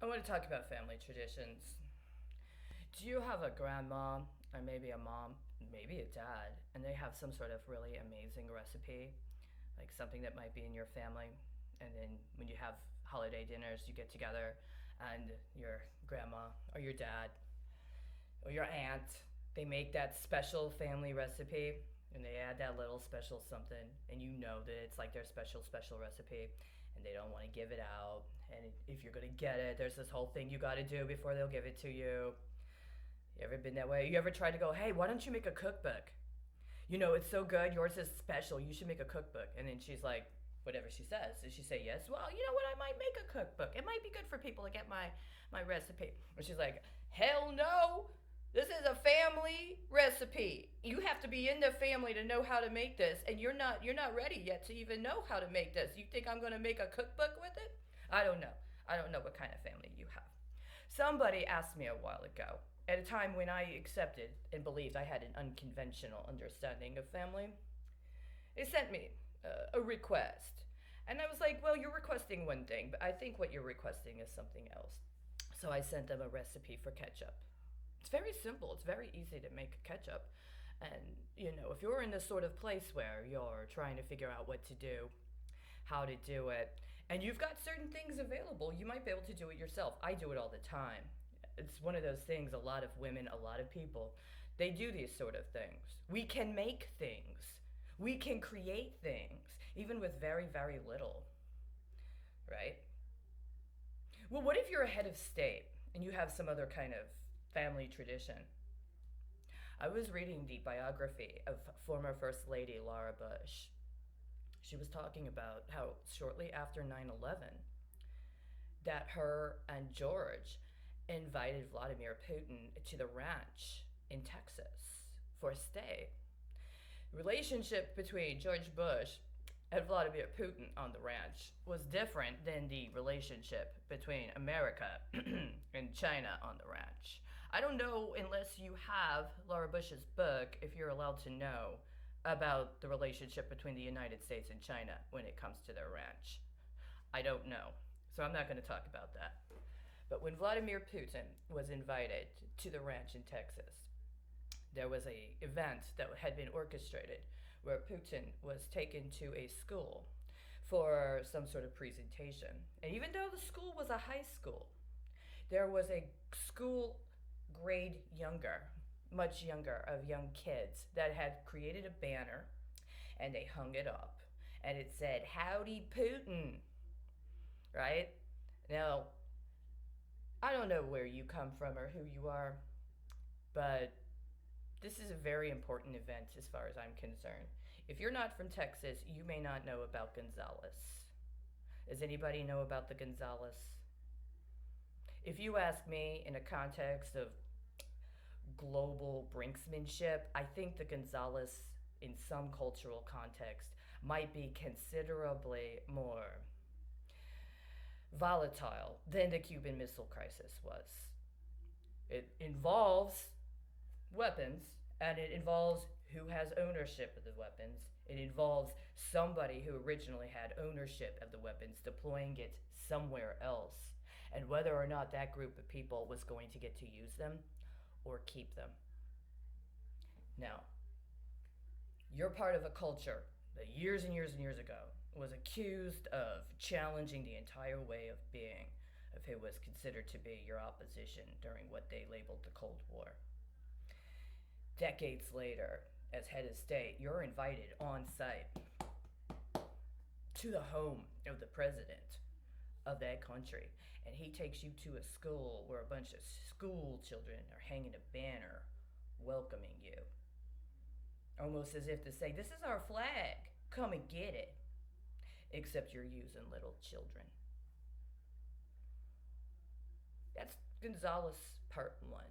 I want to talk about family traditions. Do you have a grandma, or maybe a mom, maybe a dad, and they have some sort of really amazing recipe, like something that might be in your family, and then when you have holiday dinners, you get together, and your grandma or your dad or your aunt, they make that special family recipe, and they add that little special something, and you know that it's like their special recipe, and they don't want to give it out. And if you're gonna get it, there's this whole thing you got to do before they'll give it to you. You ever been that way? You ever tried to go, hey, why don't you make a cookbook? You know, it's so good. Yours is special. You should make a cookbook. And then she's like, whatever she says. Does she say yes? Well, you know what? I might make a cookbook. It might be good for people to get my recipe. Or she's like, hell no. This is a family recipe. You have to be in the family to know how to make this, and you're not ready yet to even know how to make this. You think I'm going to make a cookbook with it? I don't know. I don't know what kind of family you have. Somebody asked me a while ago, at a time when I accepted and believed I had an unconventional understanding of family, they sent me a request. And I was like, well, you're requesting one thing, but I think what you're requesting is something else. So I sent them a recipe for ketchup. It's very simple, it's very easy to make ketchup. And, if you're in this sort of place where you're trying to figure out what to do, how to do it, and you've got certain things available, you might be able to do it yourself. I do it all the time. It's one of those things, a lot of women, a lot of people, they do these sort of things. We can make things, we can create things, even with very, very little, right? Well, what if you're a head of state and you have some other kind of family tradition? I was reading the biography of former First Lady Laura Bush. She was talking about how shortly after 9/11 that her and George invited Vladimir Putin to the ranch in Texas for a stay. The relationship between George Bush and Vladimir Putin on the ranch was different than the relationship between America and China on the ranch. I don't know, unless you have Laura Bush's book, if you're allowed to know about the relationship between the United States and China when it comes to their ranch. I don't know. So I'm not going to talk about that. But when Vladimir Putin was invited to the ranch in Texas, there was a event that had been orchestrated where Putin was taken to a school for some sort of presentation. And even though the school was a high school, there was a school grade younger, much younger, of young kids that had created a banner, and they hung it up. And it said, Howdy Putin, right? Now, I don't know where you come from or who you are, but this is a very important event as far as I'm concerned. If you're not from Texas, you may not know about Gonzalez. Does anybody know about the Gonzalez? If you ask me in a context of global brinksmanship, I think the Gonzalez, in some cultural context, might be considerably more volatile than the Cuban Missile Crisis was. It involves weapons, and it involves who has ownership of the weapons. It involves somebody who originally had ownership of the weapons deploying it somewhere else, and whether or not that group of people was going to get to use them or keep them. Now, you're part of a culture that years and years and years ago was accused of challenging the entire way of being of who was considered to be your opposition during what they labeled the Cold War. Decades later, as head of state, you're invited on site to the home of the president of that country, and he takes you to a school where a bunch of school children are hanging a banner welcoming you, almost as if to say, this is our flag, come and get it. Except you're using little children. That's Gonzalez part one.